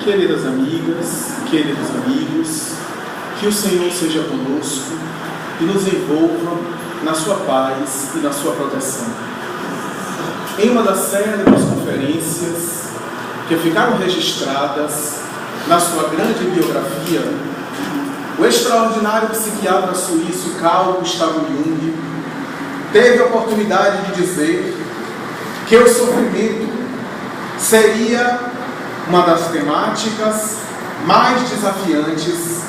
Queridas amigas, queridos amigos, que o Senhor seja conosco e nos envolva na sua paz e na sua proteção. Em uma das célebres conferências que ficaram registradas na sua grande biografia, o extraordinário psiquiatra suíço Carl Gustav Jung teve a oportunidade de dizer que o sofrimento seria uma das temáticas mais desafiantes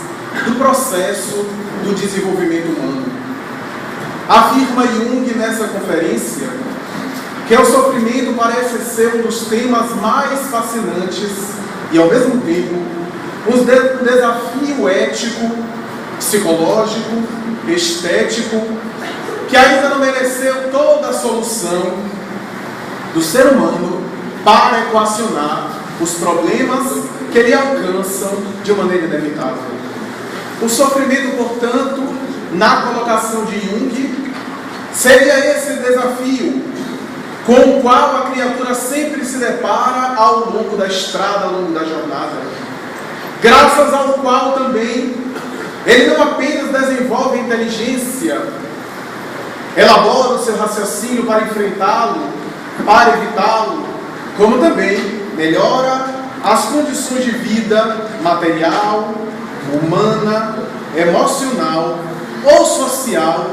do processo do desenvolvimento humano. Afirma Jung nessa conferência que o sofrimento parece ser um dos temas mais fascinantes e, ao mesmo tempo, um desafio ético, psicológico, estético, que ainda não mereceu toda a solução do ser humano para equacionar os problemas que lhe alcançam de maneira inevitável. O sofrimento, portanto, na colocação de Jung, seria esse desafio com o qual a criatura sempre se depara ao longo da estrada, ao longo da jornada, graças ao qual também ele não apenas desenvolve inteligência, elabora o seu raciocínio para enfrentá-lo, para evitá-lo, como também melhora as condições de vida material, humana, emocional ou social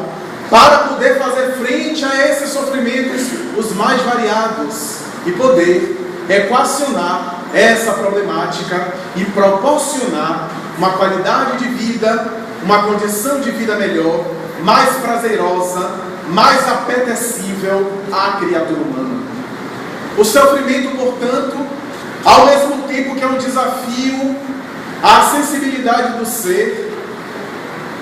para poder fazer frente a esses sofrimentos os mais variados e poder equacionar essa problemática e proporcionar uma qualidade de vida, uma condição de vida melhor, mais prazerosa, mais apetecível à criatura humana. O sofrimento, portanto, ao mesmo tempo que é um desafio à sensibilidade do ser,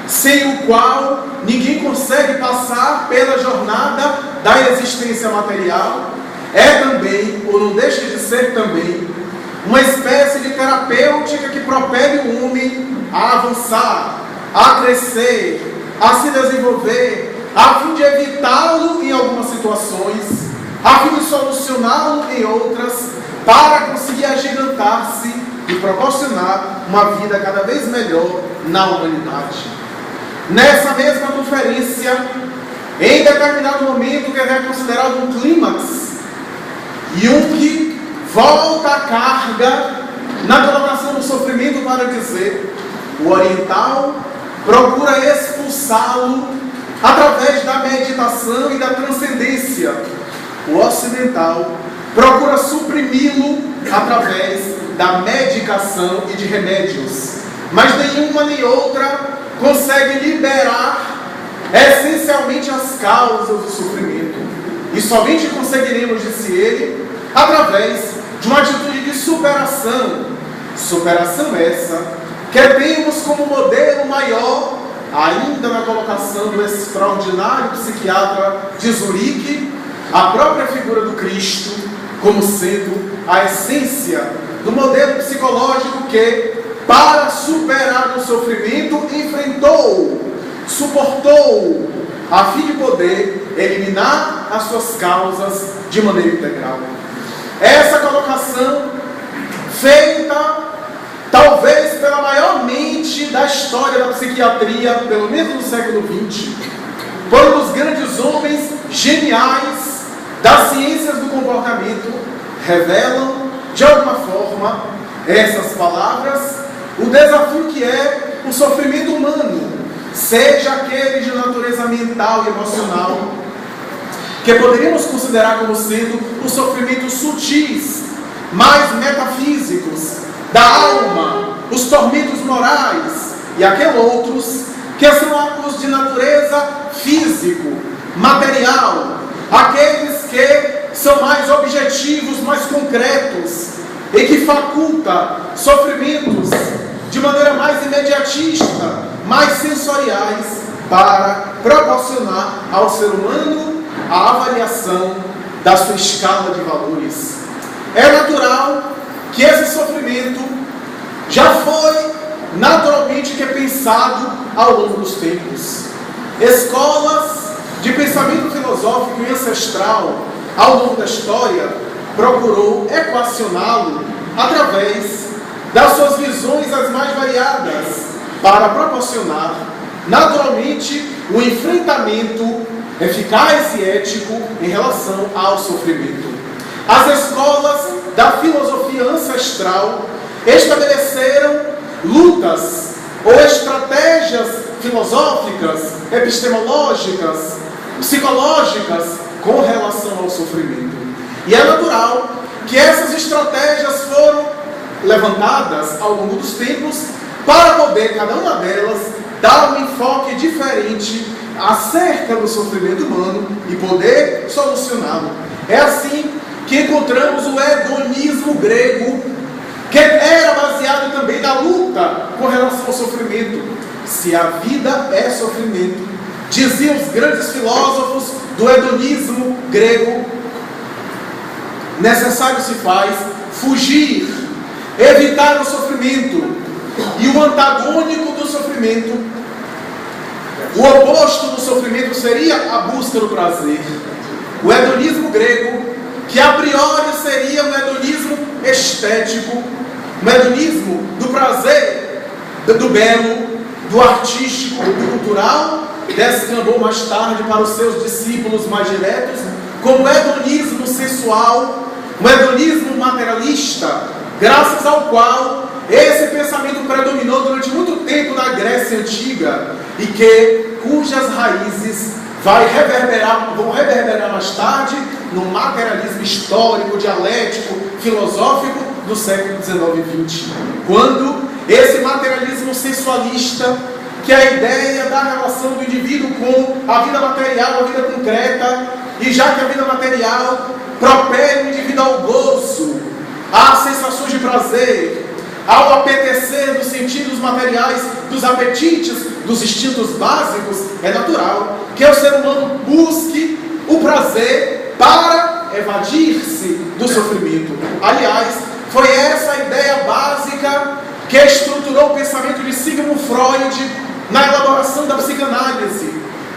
sem o qual ninguém consegue passar pela jornada da existência material, é também, ou não deixa de ser também, uma espécie de terapêutica que propele o homem a avançar, a crescer, a se desenvolver, a fim de evitá-lo em algumas situações, a fim de solucioná-lo em outras, para conseguir agigantar-se e proporcionar uma vida cada vez melhor na humanidade. Nessa mesma conferência, em determinado momento que é considerado um clímax, Jung volta a carga na colocação do sofrimento para dizer: o oriental procura expulsá-lo através da meditação e da transcendência. O ocidental procura suprimi-lo através da medicação e de remédios. Mas nenhuma nem outra consegue liberar essencialmente as causas do sofrimento. E somente conseguiremos, disse ele, através de uma atitude de superação. Superação essa que temos como modelo maior, ainda na colocação do extraordinário psiquiatra de Zurique, a própria figura do Cristo, como sendo a essência do modelo psicológico que, para superar o sofrimento, enfrentou, suportou, a fim de poder eliminar as suas causas de maneira integral. Essa colocação, feita talvez pela maior mente da história da psiquiatria, pelo menos no século XX, por um dos grandes homens geniais das ciências do comportamento, revelam, de alguma forma, essas palavras, o desafio que é o sofrimento humano, seja aquele de natureza mental e emocional, que poderíamos considerar como sendo os sofrimentos sutis, mais metafísicos, da alma, os tormentos morais, e aqueles outros que são os de natureza físico, material, aqueles que são mais objetivos, mais concretos, e que faculta sofrimentos de maneira mais imediatista, mais sensoriais, para proporcionar ao ser humano a avaliação da sua escala de valores. É natural que esse sofrimento já foi naturalmente pensado ao longo dos tempos. Escolas de pensamento filosófico e ancestral ao longo da história procurou equacioná-lo através das suas visões as mais variadas, para proporcionar, naturalmente, um enfrentamento eficaz e ético em relação ao sofrimento. As escolas da filosofia ancestral estabeleceram lutas ou estratégias filosóficas, epistemológicas, psicológicas com relação ao sofrimento. E é natural que essas estratégias foram levantadas ao longo dos tempos para poder, cada uma delas, dar um enfoque diferente acerca do sofrimento humano e poder solucioná-lo. É assim que encontramos o hedonismo grego, que era baseado também na luta com relação ao sofrimento. Se a vida é sofrimento, diziam os grandes filósofos do hedonismo grego, necessário se faz fugir, evitar o sofrimento. E o antagônico do sofrimento, o oposto do sofrimento, seria a busca do prazer. O hedonismo grego, que a priori seria um hedonismo estético, um hedonismo do prazer, do belo, do artístico, do cultural, descambou mais tarde para os seus discípulos mais diretos como hedonismo sensual, um hedonismo materialista, graças ao qual esse pensamento predominou durante muito tempo na Grécia Antiga e cujas raízes vão reverberar mais tarde no materialismo histórico, dialético, filosófico do século XIX e XX. Quando esse materialismo sensualista, que é a ideia da relação do indivíduo com a vida material, a vida concreta, e já que a vida material propele o indivíduo ao gozo, às sensações de prazer, ao apetecer dos sentidos materiais, dos apetites, dos instintos básicos, é natural que o ser humano busque o prazer para evadir-se do sofrimento. Aliás, foi essa a ideia básica que estruturou o pensamento de Sigmund Freud na elaboração da psicanálise,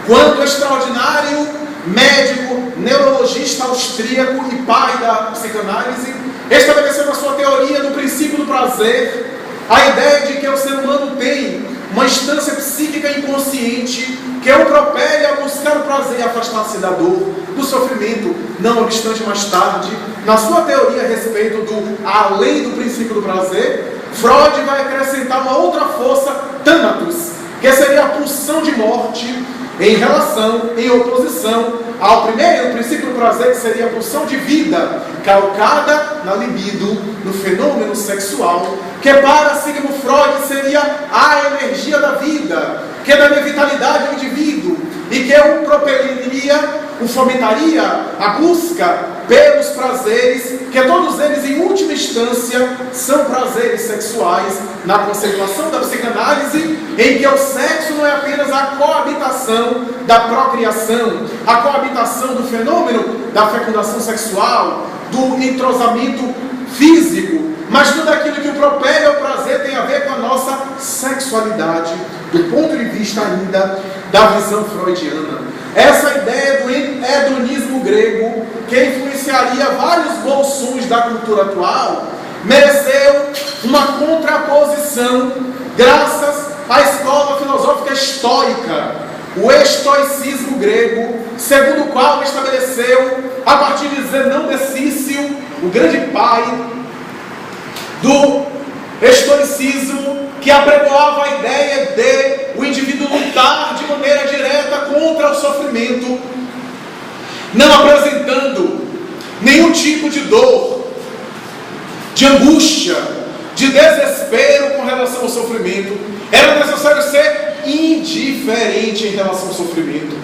quando o extraordinário médico, neurologista austríaco e pai da psicanálise estabeleceu na sua teoria do princípio do prazer a ideia de que o ser humano tem uma instância psíquica inconsciente que o propele a buscar o prazer e afastar-se da dor, do sofrimento. Não obstante, mais tarde, na sua teoria a respeito do além do princípio do prazer, Freud vai acrescentar uma outra força, Thanatos, que seria a pulsão de morte em oposição ao primeiro princípio do prazer, que seria a pulsão de vida, calcada na libido, no fenômeno sexual, que para Sigmund Freud seria a energia da vida, que é da vitalidade do indivíduo, e que o propeliria, o fomentaria a busca pelos prazeres, que todos eles em última instância são prazeres sexuais, na conceituação da psicanálise, em que o sexo não é apenas a coabitação da procriação, a coabitação do fenômeno da fecundação sexual, do entrosamento físico, mas tudo aquilo que o propele ao prazer tem a ver com a nossa sexualidade, do ponto de vista ainda da visão freudiana. Essa ideia do hedonismo grego, que influenciaria vários bolsões da cultura atual, mereceu uma contraposição graças à escola filosófica estoica, o estoicismo grego, segundo o qual estabeleceu, a partir de Zenão de Cício, o grande pai do estoicismo, que apregoava a ideia de o indivíduo lutar de maneira direta contra o sofrimento, não apresentando nenhum tipo de dor, de angústia, de desespero com relação ao sofrimento. Era necessário ser indiferente em relação ao sofrimento,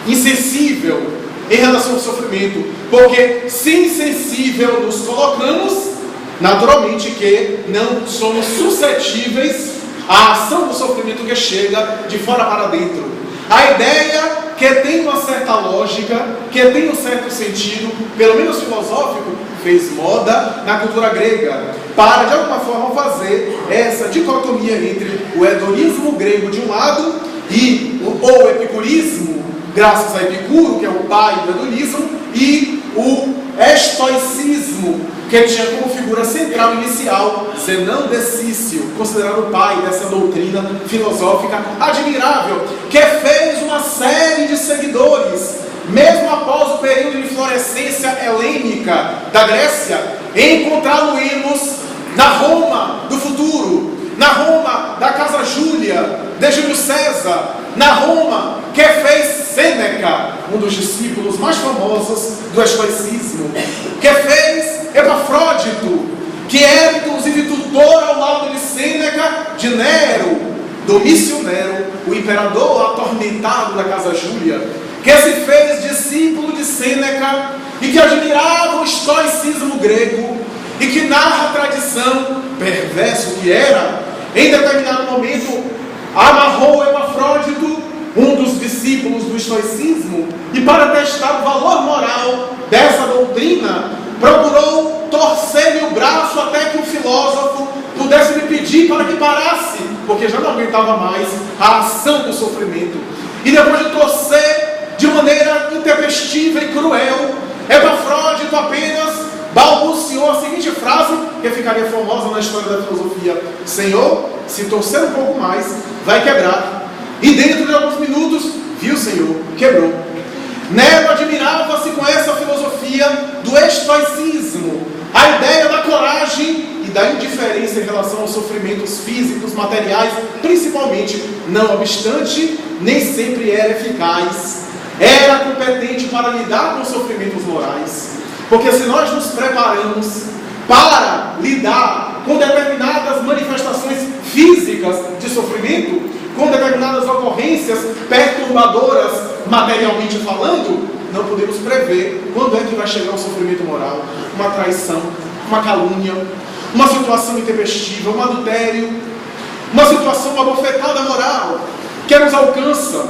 insensível em relação ao sofrimento, porque se insensível nos colocamos, naturalmente que não somos suscetíveis à ação do sofrimento que chega de fora para dentro. A ideia que tem uma certa lógica, que tem um certo sentido, pelo menos filosófico, fez moda na cultura grega, para de alguma forma fazer essa dicotomia entre o hedonismo grego de um lado e o epicurismo, graças a Epicuro, que é o pai do hedonismo, e o estoicismo, que ele tinha como figura central inicial Zenão de Cício, considerado o pai dessa doutrina filosófica admirável, que fez uma série de seguidores, mesmo após o período de florescência helênica da Grécia, encontrá-lo-emos na Roma do futuro, na Roma da Casa Júlia, de Júlio César, na Roma que fez Sêneca, um dos discípulos mais famosos do estoicismo, que fez Epafrodito, que era inclusive tutor ao lado de Sêneca, de Nero, Domício Nero, o imperador atormentado da Casa Júlia, que se fez discípulo de Sêneca e que admirava o estoicismo grego e que narra a tradição, perverso que era, em determinado momento amarrou Epafrodito, um dos discípulos do estoicismo, e para testar o valor moral dessa doutrina, procurou torcer-lhe o braço até que o filósofo pudesse lhe pedir para que parasse, porque já não aguentava mais a ação do sofrimento. E depois de torcer de maneira intempestiva e cruel, Epafrodito apenas balbuciou a seguinte frase, que ficaria famosa na história da filosofia: Senhor, se torcer um pouco mais, vai quebrar. E dentro de alguns minutos, viu, Senhor, quebrou. Nero admirava-se com essa filosofia do estoicismo, a ideia da coragem e da indiferença em relação aos sofrimentos físicos, materiais, principalmente. Não obstante, nem sempre era eficaz, era competente para lidar com os sofrimentos morais. Porque se nós nos preparamos para lidar com determinadas manifestações físicas de sofrimento, com determinadas ocorrências perturbadoras, materialmente falando, não podemos prever quando é que vai chegar o sofrimento moral, uma traição, uma calúnia, uma situação intempestiva, um adultério, uma situação, uma bofetada moral que nos alcança.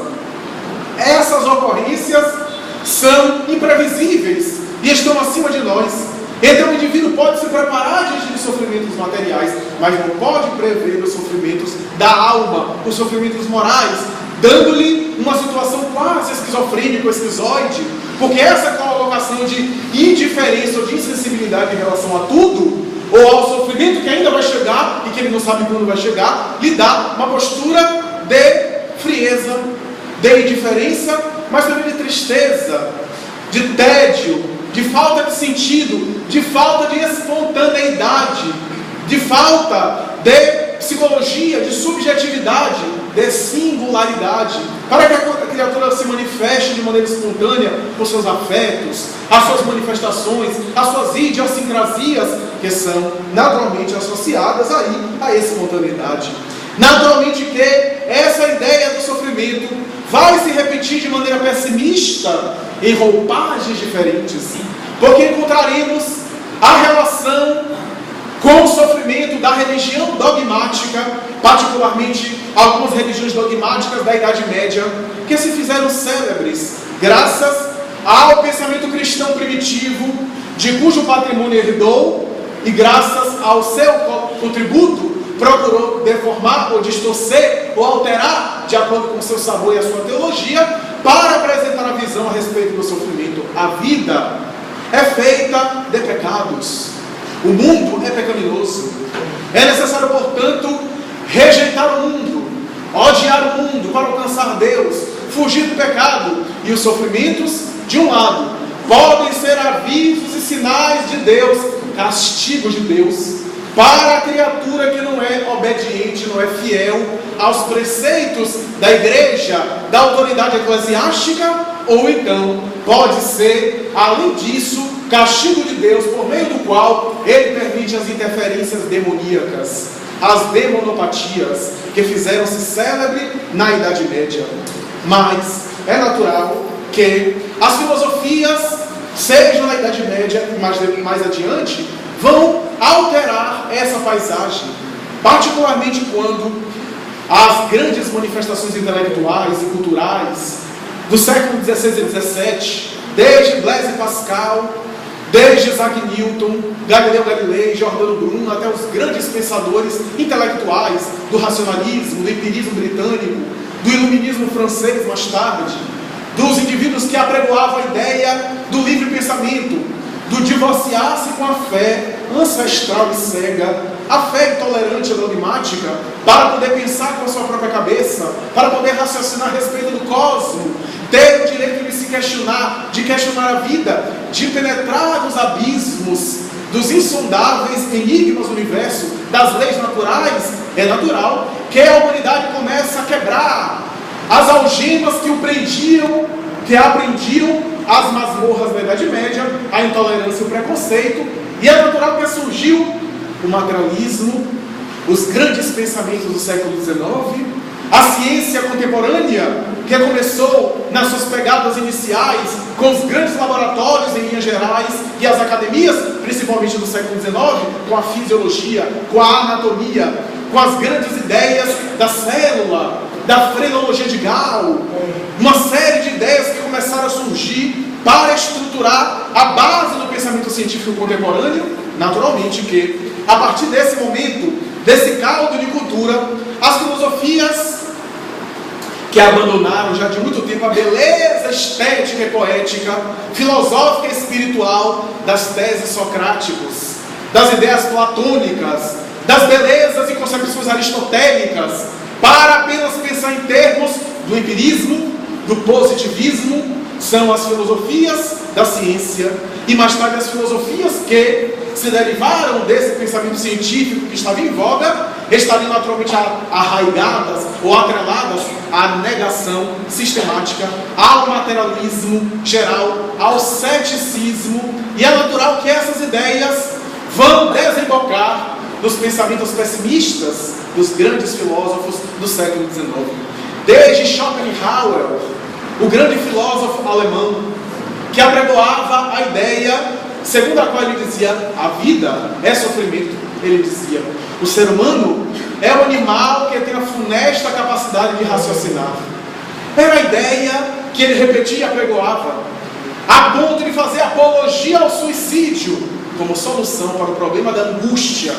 Essas ocorrências são imprevisíveis e estão acima de nós. Então o indivíduo pode se preparar diante de sofrimentos materiais, mas não pode prever os sofrimentos da alma, os sofrimentos morais, dando-lhe uma situação quase esquizofrênica ou esquizoide, porque essa colocação de indiferença ou de insensibilidade em relação a tudo, ou ao sofrimento que ainda vai chegar e que ele não sabe quando vai chegar, lhe dá uma postura de frieza, de indiferença, mas também de tristeza, de tédio, de falta de sentido, de falta de espontaneidade, de falta de psicologia, de subjetividade, de singularidade, para que a criatura se manifeste de maneira espontânea com seus afetos, as suas manifestações, as suas idiosincrasias, que são naturalmente associadas aí à espontaneidade. Naturalmente que essa ideia do sofrimento vai se repetir de maneira pessimista em roupagens diferentes, porque encontraremos a relação com o sofrimento da religião dogmática, particularmente algumas religiões dogmáticas da Idade Média, que se fizeram célebres graças ao pensamento cristão primitivo, de cujo patrimônio herdou, e graças ao seu contributo procurou deformar ou distorcer ou alterar de acordo com o seu sabor e a sua teologia, para apresentar a visão a respeito do sofrimento. A vida é feita de pecados, o mundo é pecaminoso, é necessário, portanto, rejeitar o mundo, odiar o mundo para alcançar Deus, fugir do pecado. E os sofrimentos, de um lado, podem ser avisos e sinais de Deus, castigos de Deus, para a criatura que não é obediente, não é fiel aos preceitos da igreja, da autoridade eclesiástica, ou então pode ser, além disso, castigo de Deus, por meio do qual ele permite as interferências demoníacas, as demonopatias, que fizeram-se célebres na Idade Média. Mas é natural que as filosofias, sejam na Idade Média e mais adiante, vão alterar essa paisagem, particularmente quando as grandes manifestações intelectuais e culturais do século XVI e XVII, desde Blaise Pascal, desde Isaac Newton, Galileu Galilei, Giordano Bruno, até os grandes pensadores intelectuais do racionalismo, do empirismo britânico, do iluminismo francês mais tarde, dos indivíduos que apregoavam a ideia do livre pensamento, do divorciar-se com a fé ancestral e cega, a fé intolerante e dogmática, para poder pensar com a sua própria cabeça, para poder raciocinar a respeito do cosmos, ter o direito de se questionar, de questionar a vida, de penetrar nos abismos dos insondáveis enigmas do universo, das leis naturais. É natural que a humanidade comece a quebrar as algemas que o prendiam, que aprendiam as masmorras da Idade Média, a intolerância e o preconceito. E é natural que surgiu o materialismo, os grandes pensamentos do século XIX, a ciência contemporânea, que começou nas suas pegadas iniciais com os grandes laboratórios em linhas gerais e as academias, principalmente do século XIX, com a fisiologia, com a anatomia, com as grandes ideias da célula, da frenologia de Gall, uma série de ideias que começaram a surgir para estruturar a base do pensamento científico contemporâneo. Naturalmente que, a partir desse momento, desse caldo de cultura, as filosofias que abandonaram já de muito tempo a beleza estética e poética, filosófica e espiritual das teses socráticas, das ideias platônicas, das belezas e concepções aristotélicas, para apenas pensar em termos do empirismo, do positivismo, são as filosofias da ciência e mais tarde as filosofias que se derivaram desse pensamento científico que estava em voga, estariam naturalmente arraigadas ou atreladas à negação sistemática, ao materialismo geral, ao ceticismo, e é natural que essas ideias vão desembocar nos pensamentos pessimistas dos grandes filósofos do século XIX. Desde Schopenhauer, o grande filósofo alemão, que apregoava a ideia segundo a qual ele dizia: a vida é sofrimento. Ele dizia: o ser humano é o animal que tem a funesta capacidade de raciocinar. Era a ideia que ele repetia e apregoava, a ponto de fazer apologia ao suicídio como solução para o problema da angústia.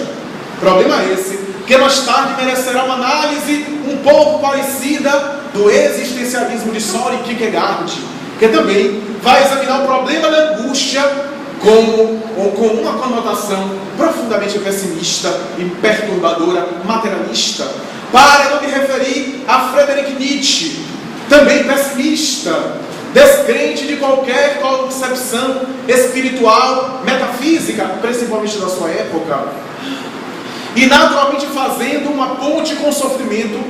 Problema esse que mais tarde merecerá uma análise um pouco parecida do existencialismo de Søren Kierkegaard, que também vai examinar o problema da angústia com uma conotação profundamente pessimista e perturbadora, materialista, para não me referir a Friedrich Nietzsche, também pessimista, descrente de qualquer concepção espiritual, metafísica, principalmente da sua época, e naturalmente fazendo uma ponte com o sofrimento,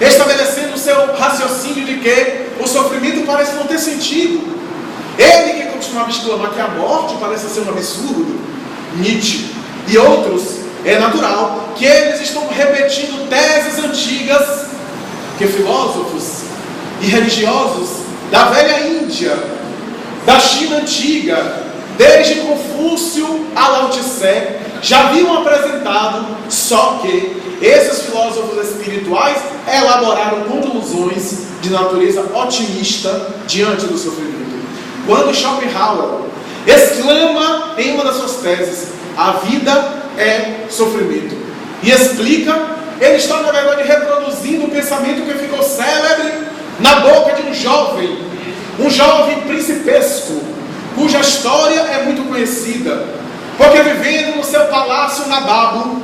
estabelecendo o seu raciocínio de que o sofrimento parece não ter sentido. Ele que costumava exclamar que a morte parece ser um absurdo, Nietzsche e outros, é natural que eles estão repetindo teses antigas que filósofos e religiosos da velha Índia, da China antiga, desde Confúcio a Lao Tse, já haviam apresentado, só que esses filósofos espirituais elaboraram conclusões de natureza otimista diante do sofrimento. Quando Schopenhauer exclama em uma das suas teses: a vida é sofrimento, e explica, ele está na verdade reproduzindo um pensamento que ficou célebre na boca de um jovem principesco, cuja história é muito conhecida, porque vivendo no seu palácio Nababo,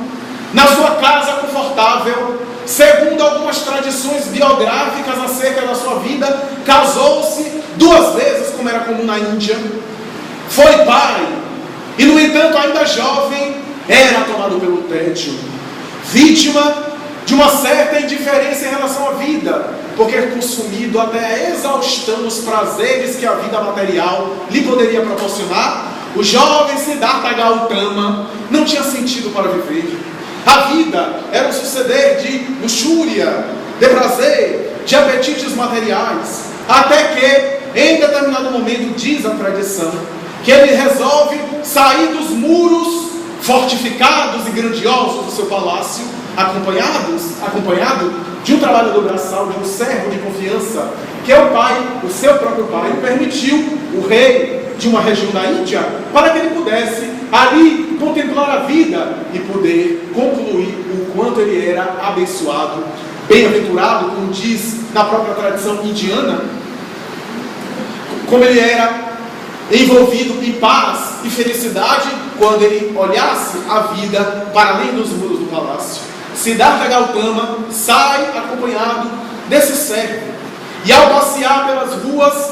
na sua casa confortável, segundo algumas tradições biográficas acerca da sua vida, casou-se 2 vezes, como era comum na Índia, foi pai, e no entanto ainda jovem, era tomado pelo tédio, vítima de uma certa indiferença em relação à vida, porque consumido até a exaustão dos prazeres que a vida material lhe poderia proporcionar, o jovem Siddhartha Gautama não tinha sentido para viver. A vida era um suceder de luxúria, de prazer, de apetites materiais, até que, em determinado momento, diz a tradição, que ele resolve sair dos muros fortificados e grandiosos do seu palácio, acompanhado de um trabalhador braçal, de um servo de confiança, que é o pai, o seu próprio pai, permitiu, o rei de uma região da Índia, para que ele pudesse ali contemplar a vida e poder concluir o quanto ele era abençoado, bem-aventurado, como diz na própria tradição indiana, como ele era envolvido em paz e felicidade quando ele olhasse a vida para além dos muros do palácio. Siddhartha Gautama sai acompanhado desse servo, e ao passear pelas ruas,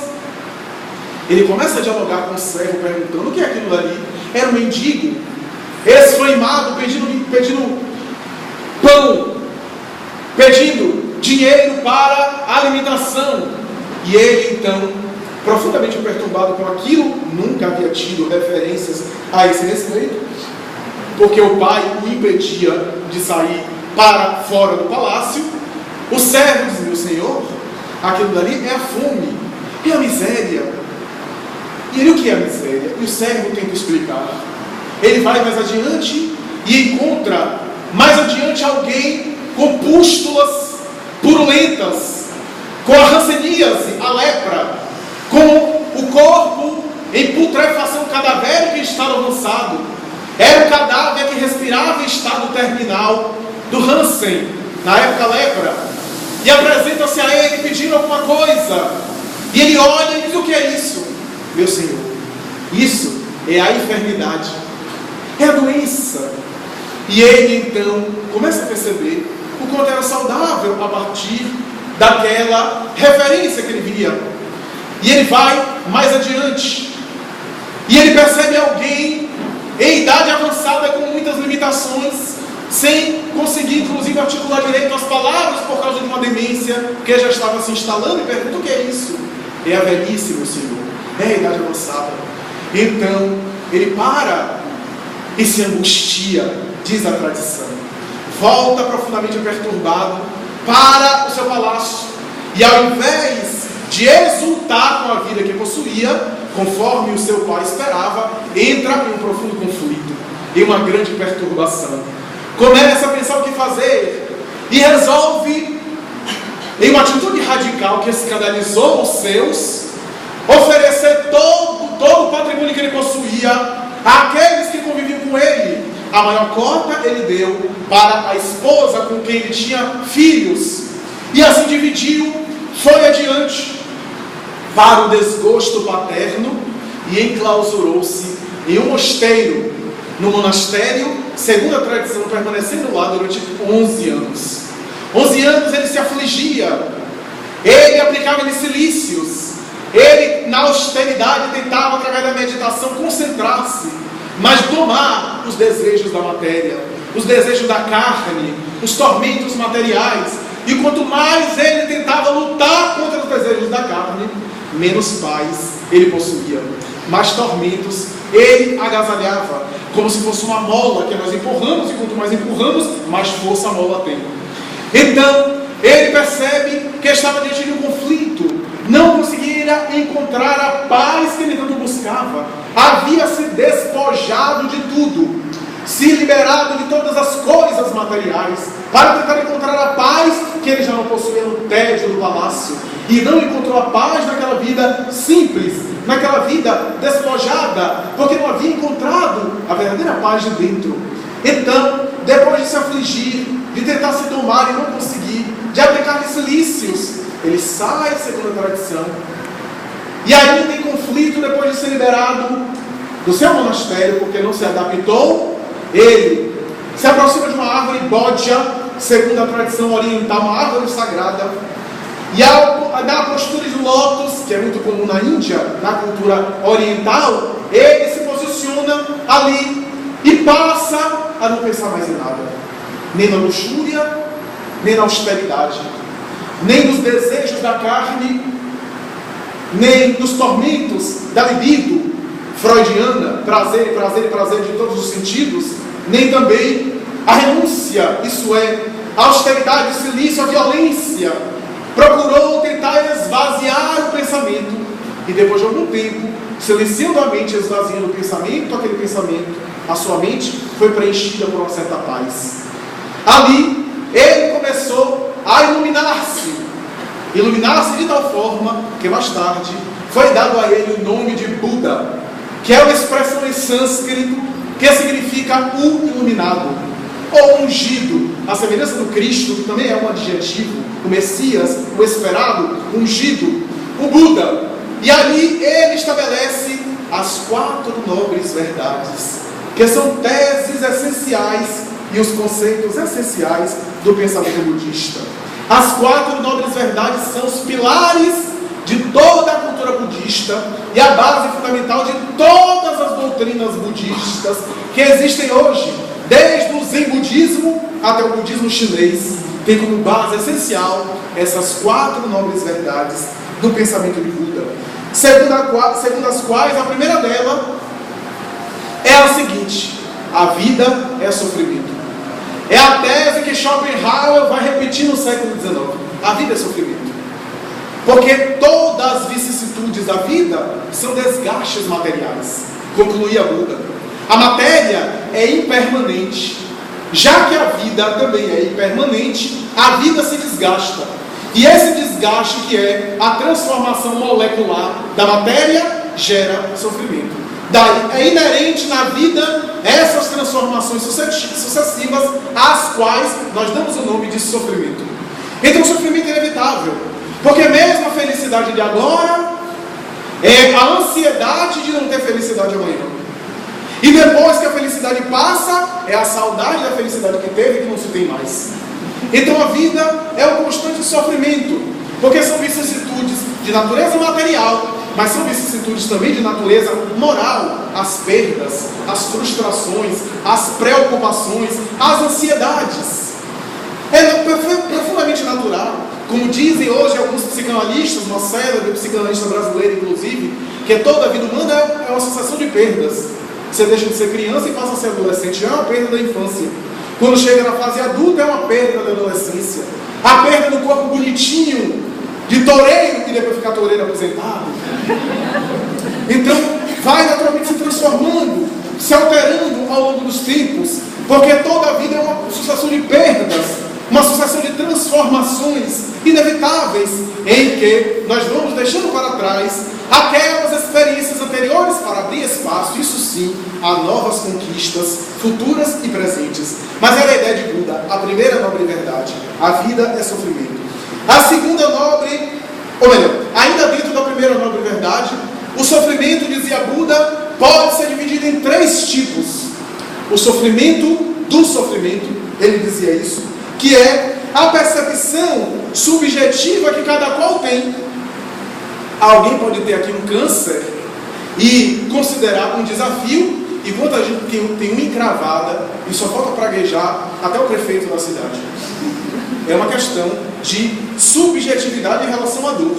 ele começa a dialogar com o servo, perguntando o que é aquilo ali. Era um mendigo, esfoimado, pedindo pão, pedindo dinheiro para a alimentação. E ele então, profundamente perturbado com aquilo, nunca havia tido referências a esse respeito, porque o pai o impedia de sair para fora do palácio. O servo diz: meu senhor, aquilo dali é a fome, é a miséria. E ele: o que é a miséria? E o servo tenta explicar. Ele vai mais adiante e encontra mais adiante alguém com pústulas purulentas, com a hanseníase, a lepra, com o corpo em putrefação cadavérica em estado avançado. Era um cadáver que respirava em estado terminal do Hansen, na época lepra, e apresenta-se a ele pedindo alguma coisa, e ele olha e diz: o que é isso? Meu senhor, isso é a enfermidade, é a doença. E ele então começa a perceber o quanto era saudável a partir daquela referência que ele via. E ele vai mais adiante, e ele percebe alguém em idade avançada com muitas limitações, sem conseguir inclusive articular direito as palavras por causa de uma demência que já estava se instalando, e pergunta: o que é isso? É a velhice, meu senhor, é a idade avançada. Então ele para e se angustia, diz a tradição, volta profundamente perturbado para o seu palácio, e ao invés de exultar com a vida que possuía, conforme o seu pai esperava, entra em um profundo conflito, em uma grande perturbação. Começa a pensar o que fazer e resolve, em uma atitude radical que escandalizou os seus, oferecer todo o patrimônio que ele possuía àqueles que conviviam com ele. A maior cota ele deu para a esposa com quem ele tinha filhos, e assim dividiu, foi adiante para o desgosto paterno, e enclausurou-se em um mosteiro. No monastério, segundo a tradição, permanecendo lá durante 11 anos. 11 anos ele se afligia, ele aplicava-lhe cilícios, ele na austeridade tentava, através da meditação, concentrar-se, mas domar os desejos da matéria, os desejos da carne, os tormentos materiais. E quanto mais ele tentava lutar contra os desejos da carne, menos paz ele possuía, mais tormentos ele agasalhava, como se fosse uma mola que nós empurramos, e quanto mais empurramos, mais força a mola tem. Então ele percebe que estava diante de um conflito, não conseguira encontrar a paz que ele tanto buscava, havia se despojado de tudo, se liberado de todas as coisas materiais, para tentar encontrar a paz que ele já não possuía no tédio do palácio, e não encontrou a paz naquela vida simples, naquela vida despojada, porque não havia encontrado a verdadeira paz de dentro. Então, depois de se afligir, de tentar se domar e não conseguir, de aplicar cilícios, ele sai, segundo a tradição, e ainda em conflito, depois de ser liberado do seu monastério, porque não se adaptou, ele se aproxima de uma árvore bódia, segundo a tradição oriental, uma árvore sagrada, e ao dar a postura de lótus, que é muito comum na Índia, na cultura oriental, ele se posiciona ali e passa a não pensar mais em nada, nem na luxúria, nem na austeridade, nem nos desejos da carne, nem nos tormentos da libido freudiana, prazer de todos os sentidos, nem também a renúncia, isso é, a austeridade, o silício, a violência. Procurou tentar esvaziar o pensamento, e depois de algum tempo, silenciando a mente, esvaziando o pensamento, aquele pensamento, a sua mente foi preenchida por uma certa paz. Ali, ele começou a iluminar-se de tal forma que mais tarde foi dado a ele o nome de Buda, que é uma expressão em sânscrito que significa o iluminado, ou ungido, a semelhança do Cristo, que também é um adjetivo, o Messias, o esperado, ungido, o Buda. E ali ele estabelece as 4 nobres verdades, que são teses essenciais e os conceitos essenciais do pensamento budista. As 4 nobres verdades são os pilares de toda a cultura budista e a base fundamental de todas as doutrinas budistas que existem hoje, desde o Zen budismo até o budismo chinês. Tem como base essencial essas 4 nobres verdades do pensamento de Buda, segundo as quais a primeira dela é a seguinte: a vida é sofrimento. É a tese que Schopenhauer vai repetir no século XIX. A vida é sofrimento. Porque todas as vicissitudes da vida são desgastes materiais, concluía Buda. A matéria é impermanente. Já que a vida também é impermanente, a vida se desgasta. E esse desgaste, que é a transformação molecular da matéria, gera sofrimento. Daí é inerente na vida essas transformações sucessivas, às quais nós damos o nome de sofrimento. Então o sofrimento é inevitável, porque mesmo a felicidade de agora é a ansiedade de não ter felicidade amanhã. E depois que a felicidade passa, é a saudade da felicidade que teve que não se tem mais. Então a vida é um constante sofrimento, porque são vicissitudes de natureza material, mas são vicissitudes também de natureza moral. As perdas, as frustrações, as preocupações, as ansiedades. É profundamente natural. Como dizem hoje alguns psicanalistas, uma célebre psicanalista brasileira inclusive, que toda a vida humana é uma sucessão de perdas. Você deixa de ser criança e passa a ser adolescente, é uma perda da infância. Quando chega na fase adulta, é uma perda da adolescência. A perda do corpo bonitinho, de toureiro, que depois ficar toureiro aposentado. Então, vai naturalmente se transformando, se alterando ao longo dos tempos, porque toda a vida é uma sucessão de perdas, uma sucessão de transformações inevitáveis, em que nós vamos deixando para trás aquelas experiências anteriores para abrir espaço, isso sim, a novas conquistas futuras e presentes. Mas era a ideia de Buda, a primeira nobre verdade: a vida é sofrimento. A segunda nobre, ou melhor, ainda dentro da primeira nobre verdade, o sofrimento, dizia Buda, pode ser dividido em 3 tipos. O sofrimento do sofrimento, ele dizia isso, que é a percepção subjetiva que cada qual tem. Alguém pode ter aqui um câncer e considerar um desafio, enquanto a gente tem uma encravada e só falta praguejar até o prefeito da cidade. É uma questão de subjetividade em relação à dor.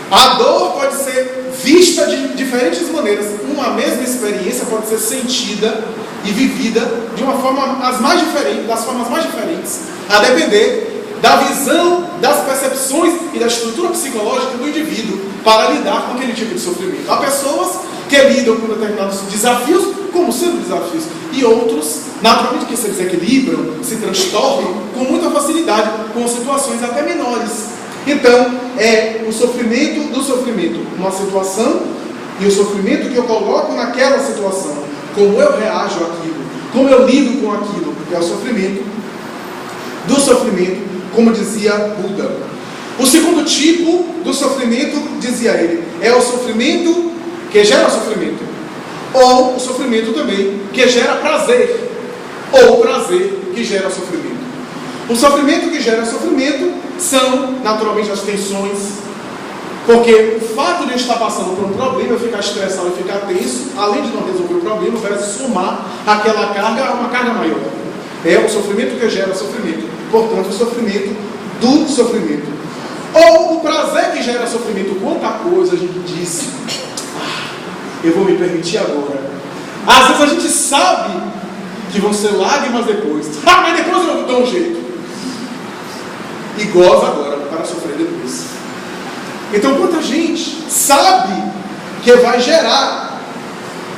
A dor pode ser vista de diferentes maneiras. Uma mesma experiência pode ser sentida e vivida de uma forma das formas mais diferentes, a depender da visão, das percepções e da estrutura psicológica do indivíduo para lidar com aquele tipo de sofrimento. Há pessoas que lidam com determinados desafios como sendo desafios, e outros, naturalmente, que se desequilibram, se transtornam com muita facilidade com situações até menores. Então, é o sofrimento do sofrimento, uma situação, e o sofrimento que eu coloco naquela situação, como eu reajo àquilo, como eu lido com aquilo, é o sofrimento do sofrimento, como dizia Buda. O segundo tipo do sofrimento, dizia ele, é o sofrimento que gera sofrimento, ou o sofrimento também que gera prazer, ou o prazer que gera sofrimento. O sofrimento que gera sofrimento são, naturalmente, as tensões, porque o fato de eu estar passando por um problema, eu ficar estressado e ficar tenso, além de não resolver o problema, vai somar aquela carga a uma carga maior. É o sofrimento que gera sofrimento, portanto, o sofrimento do sofrimento. Ou o prazer que gera sofrimento. Quanta coisa a gente diz, eu vou me permitir agora. Às vezes a gente sabe que vão ser lágrimas depois, mas depois eu dou um jeito. E goza agora para sofrer depois. Então, quanta gente sabe que vai gerar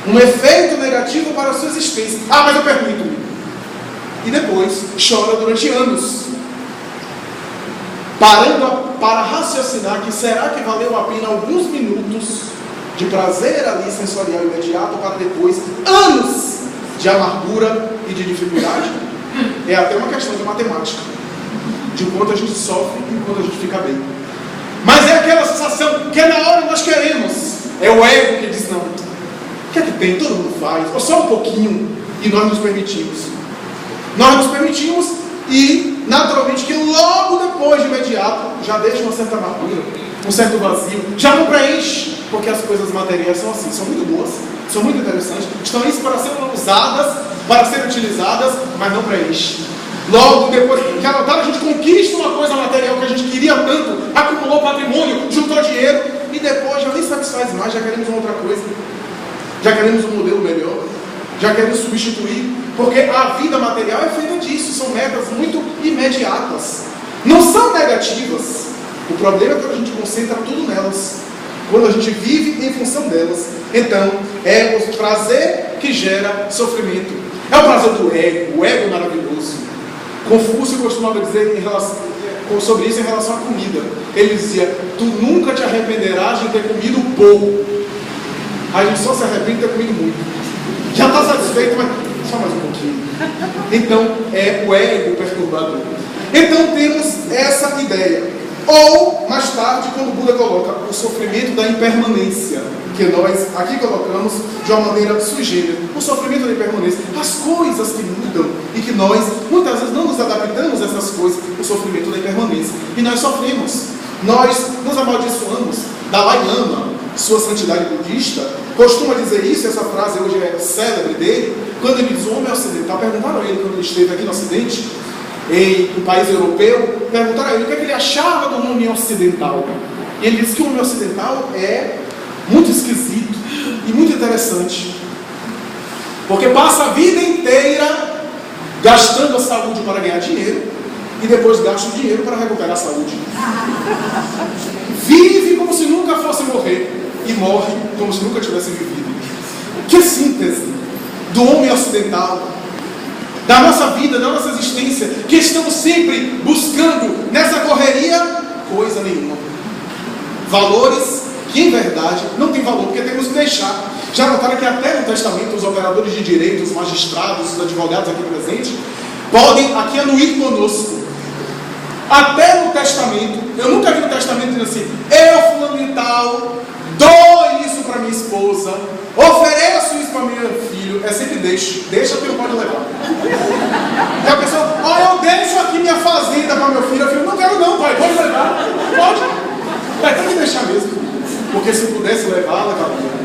um efeito negativo para a sua existência. Mas eu permito-me. E depois chora durante anos, parando para raciocinar que será que valeu a pena alguns minutos de prazer ali sensorial imediato para depois anos de amargura e de dificuldade. É até uma questão de matemática, de quanto a gente sofre e quanto a gente fica bem. Mas é aquela sensação que na hora nós queremos. É o ego que diz não. tem, todo mundo faz, ou só um pouquinho, e nós nos permitimos. Nós nos permitimos e, naturalmente, que logo depois, de imediato, já deixa uma certa amargura, um certo vazio, já não preenche, porque as coisas materiais são assim, são muito boas, são muito interessantes, estão aí para serem usadas, para serem utilizadas, mas não preenche. Logo depois, que a gente conquista uma coisa material que a gente queria tanto, acumulou patrimônio, juntou dinheiro, e depois já nem satisfaz mais, já queremos uma outra coisa, já queremos um modelo melhor, já queremos substituir, porque a vida material é feita disso, são metas muito imediatas, não são negativas. O problema é quando a gente concentra tudo nelas, quando a gente vive em função delas. Então, é o prazer que gera sofrimento, é o prazer do ego, o ego é maravilhoso. Confúcio costumava dizer sobre isso em relação à comida. Ele dizia: tu nunca te arrependerás de ter comido pouco. A gente só se arrepende de ter comido muito. Já está satisfeito, mas só mais um pouquinho. Então, é o ego perturbador. Então, temos essa ideia. Ou, mais tarde, quando o Buda coloca o sofrimento da impermanência, que nós aqui colocamos de uma maneira sui generis, o sofrimento da impermanência, as coisas que mudam e que nós muitas vezes não nos adaptamos a essas coisas, o sofrimento da impermanência, e nós sofremos, nós nos amaldiçoamos. Dalai Lama, sua santidade budista, costuma dizer isso, essa frase hoje é célebre dele, quando ele diz: o homem ocidental, perguntaram a ele quando ele esteve aqui no Ocidente, em um país europeu, perguntaram a ele o que é que ele achava do homem ocidental. E ele disse que o homem ocidental é muito esquisito e muito interessante, porque passa a vida inteira gastando a saúde para ganhar dinheiro e depois gasta o dinheiro para recuperar a saúde. Vive como se nunca fosse morrer e morre como se nunca tivesse vivido. Que síntese do homem ocidental, da nossa vida, da nossa existência, que estamos sempre buscando nessa correria coisa nenhuma, valores que em verdade não tem valor, porque temos que deixar. Já notaram que até no testamento os operadores de direito, os magistrados, os advogados aqui presentes podem aqui anuir conosco. Até no testamento, eu nunca vi no testamento dizendo assim: eu fulano e tal, dou isso para minha esposa, ofereço isso para meu filho. É sempre deixa que não pode levar. E a pessoa: eu deixo aqui minha fazenda para meu filho. Eu falo: não quero não, pai, pode levar, pode, vai ter que deixar mesmo, porque se pudesse levar, levaria.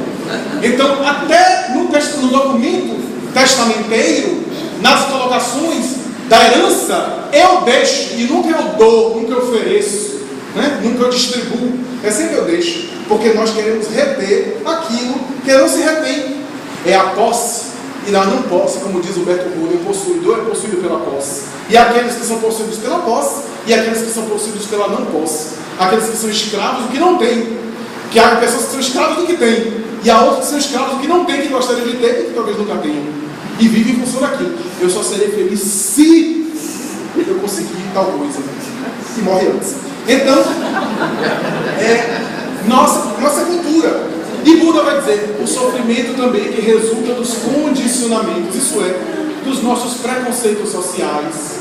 Então, até no documento testamenteiro, nas colocações da herança, eu deixo, e nunca eu dou, nunca eu ofereço, né? Nunca eu distribuo, é sempre eu deixo, porque nós queremos reter aquilo que não se retém. É a posse e a não posse, como diz o Humberto Roden, o possuidor é possuído pela posse, e aqueles que são possuídos pela posse, e aqueles que são possuídos pela não posse, aqueles que são escravos do que não têm, que há pessoas que são escravos do que têm, e há outros que são escravos do que não têm, que gostariam de ter e que talvez nunca tenham, e vivem em função daquilo. Eu só serei feliz se eu conseguir tal coisa, e morre antes. Então, é nossa cultura. E Buda vai dizer: o sofrimento também que resulta dos condicionamentos, isso é, dos nossos preconceitos sociais,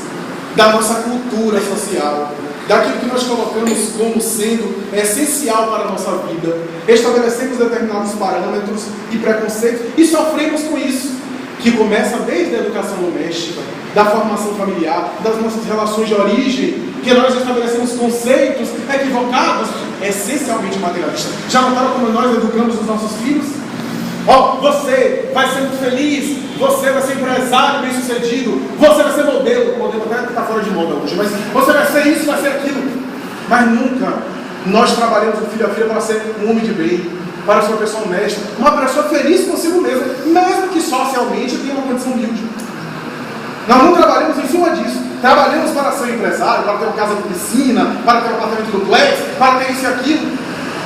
da nossa cultura social, daquilo que nós colocamos como sendo essencial para a nossa vida. Estabelecemos determinados parâmetros e preconceitos e sofremos com isso, que começa desde a educação doméstica, da formação familiar, das nossas relações de origem, que nós estabelecemos conceitos equivocados, essencialmente materialistas. Já notaram como nós educamos os nossos filhos? Você vai ser muito feliz, você vai ser empresário bem sucedido, você vai ser modelo. O modelo até está fora de moda hoje, mas você vai ser isso, vai ser aquilo. Mas nunca nós trabalhamos o filho a filha para ser um homem de bem, para ser uma pessoa honesta, uma pessoa feliz consigo mesmo, mesmo que socialmente tenha uma condição humilde. Nós não trabalhamos em cima disso. Trabalhamos para ser um empresário, para ter uma casa de piscina, para ter um apartamento duplex, para ter isso e aquilo.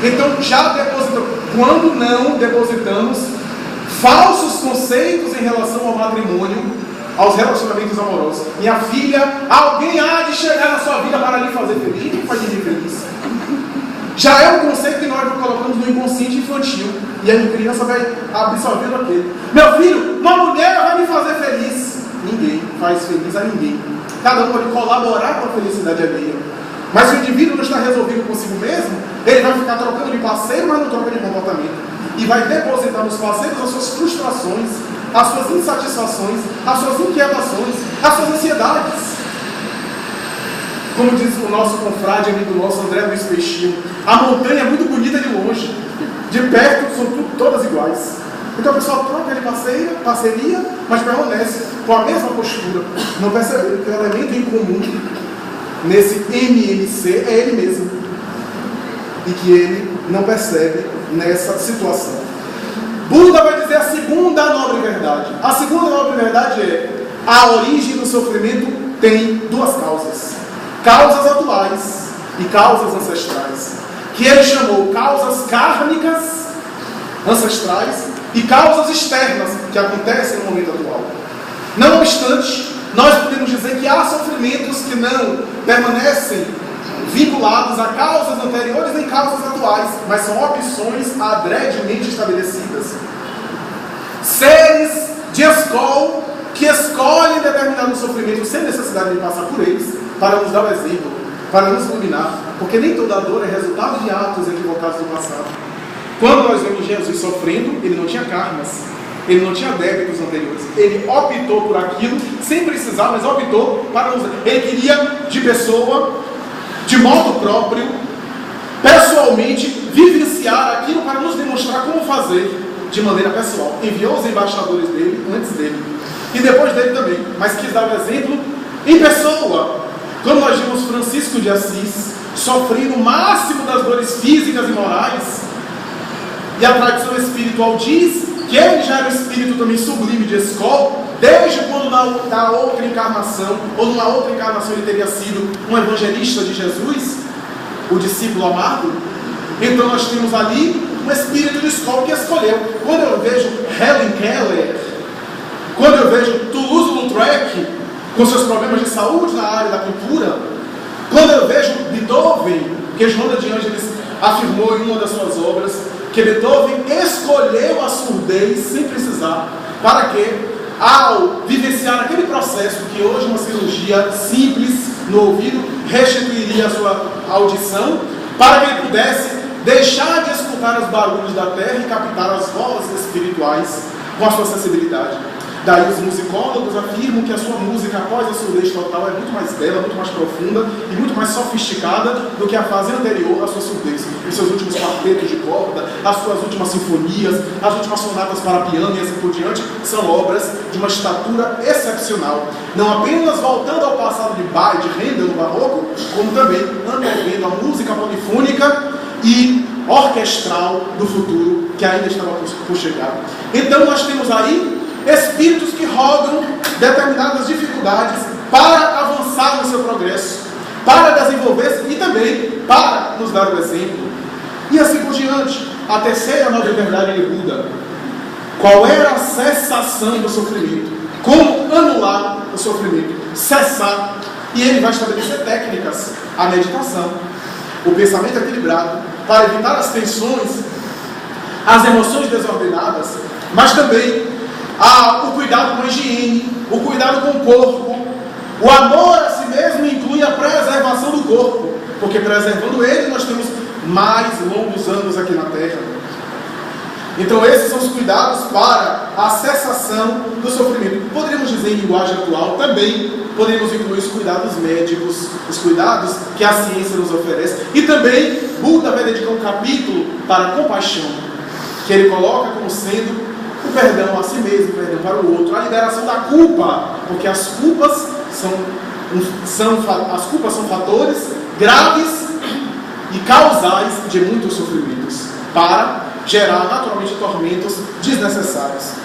Então já depositamos. Quando não depositamos falsos conceitos em relação ao matrimônio, aos relacionamentos amorosos. Minha filha, alguém há de chegar na sua vida para lhe fazer feliz. Quem faz ninguém feliz? Já é um conceito que nós colocamos no inconsciente infantil. E a criança vai absorvendo aquele. Meu filho, uma mulher vai me fazer feliz. Ninguém faz feliz a ninguém. Cada um pode colaborar com a felicidade alheia. Mas se o indivíduo não está resolvido consigo mesmo, ele vai ficar trocando de parceiro, mas não troca de comportamento. e vai depositar nos parceiros as suas frustrações, as suas insatisfações, as suas inquietações, as suas ansiedades. Como diz o nosso confrade, amigo nosso, André Luiz Peixinho, a montanha é muito bonita de longe, de perto são todas iguais. Então a pessoa troca de parceria, mas permanece com a mesma postura, não percebendo que o elemento em comum nesse MMC é ele mesmo, e que ele não percebe nessa situação. Buda vai dizer a segunda nobre verdade. A segunda nobre verdade é: a origem do sofrimento tem duas causas. Causas atuais e causas ancestrais, que ele chamou causas kármicas ancestrais e causas externas que acontecem no momento atual. Não obstante, nós podemos dizer que há sofrimentos que não permanecem vinculados a causas anteriores nem causas atuais, mas são opções adredemente estabelecidas. Seres de escola que escolhem determinado sofrimento sem necessidade de passar por eles, para nos dar o exemplo, para nos iluminar, porque nem toda dor é resultado de atos equivocados do passado. Quando nós vemos Jesus sofrendo, ele não tinha karmas, ele não tinha débitos anteriores, ele optou por aquilo, sem precisar, mas optou para nos... Ele queria de pessoa, de modo próprio, pessoalmente, vivenciar aquilo para nos demonstrar como fazer de maneira pessoal. Enviou os embaixadores dele antes dele, e depois dele também, mas quis dar o exemplo em pessoa. Quando nós vimos Francisco de Assis sofrendo o máximo das dores físicas e morais, e a tradição espiritual diz que ele já era um espírito também sublime de escola, desde quando na outra encarnação, ou numa outra encarnação ele teria sido um evangelista de Jesus, o discípulo amado. Então nós temos ali um espírito de escola que escolheu. Quando eu vejo Helen Keller, quando eu vejo Toulouse-Lautrec com seus problemas de saúde na área da cultura, quando eu vejo Beethoven, que Joana de Ângeles afirmou em uma das suas obras, que Beethoven escolheu a surdez sem precisar, para que, ao vivenciar aquele processo que hoje uma cirurgia simples no ouvido restituiria a sua audição, para que ele pudesse deixar de escutar os barulhos da terra e captar as vozes espirituais com a sua sensibilidade. Daí os musicólogos afirmam que a sua música após a surdez total é muito mais bela, muito mais profunda e muito mais sofisticada do que a fase anterior à sua surdez. Os seus últimos quartetos de corda, as suas últimas sinfonias, as últimas sonatas para piano e assim por diante, são obras de uma estatura excepcional. Não apenas voltando ao passado de Bach, de Handel no barroco, como também antevendo a música polifônica e orquestral do futuro que ainda estava por chegar. Então nós temos aí espíritos que rogam determinadas dificuldades para avançar no seu progresso, para desenvolver-se e também para nos dar o exemplo. E assim por diante. A terceira nobre verdade de Buda: qual era a cessação do sofrimento? Como anular o sofrimento? Cessar. E ele vai estabelecer técnicas: a meditação, o pensamento equilibrado, para evitar as tensões, as emoções desordenadas, mas também o cuidado com a higiene, o cuidado com o corpo. O amor a si mesmo inclui a preservação do corpo, porque preservando ele nós temos mais longos anos aqui na Terra. Então esses são os cuidados para a cessação do sofrimento. Poderíamos dizer em linguagem atual também, poderíamos incluir os cuidados médicos, os cuidados que a ciência nos oferece. E também Buda vai dedicar um capítulo para a compaixão, que ele coloca como sendo o perdão a si mesmo, o perdão para o outro, a liberação da culpa, porque as culpas são fatores graves e causais de muitos sofrimentos, para gerar naturalmente tormentos desnecessários.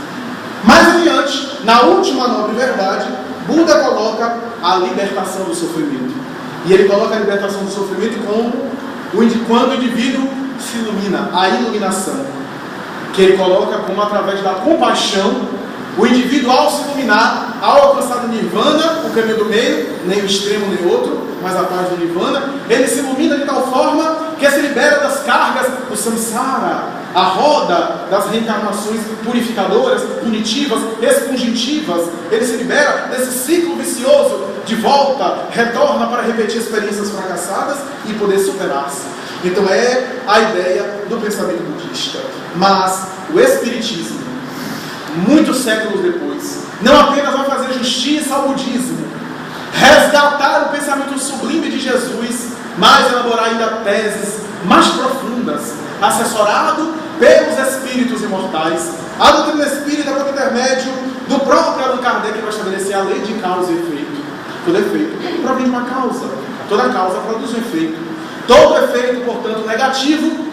Mais adiante, na última nobre verdade, Buda coloca a libertação do sofrimento. E ele coloca a libertação do sofrimento como quando o indivíduo se ilumina, a iluminação, que ele coloca como através da compaixão, o indivíduo ao se iluminar, ao alcançar o Nirvana, o caminho do meio, nem o extremo nem o outro, mas a paz do Nirvana, ele se ilumina de tal forma que se libera das cargas do samsara, a roda das reencarnações purificadoras, punitivas, expungitivas. Ele se libera desse ciclo vicioso de volta, retorna para repetir experiências fracassadas e poder superar-se. Então é a ideia do pensamento budista. Mas o espiritismo, muitos séculos depois, não apenas vai fazer justiça ao budismo, resgatar o pensamento sublime de Jesus, mas elaborar ainda teses mais profundas, assessorado pelos espíritos imortais. A doutrina espírita, por intermédio do próprio Allan Kardec, vai estabelecer a lei de causa e efeito. Todo efeito provém de uma causa, toda causa produz um efeito. Todo efeito, portanto, negativo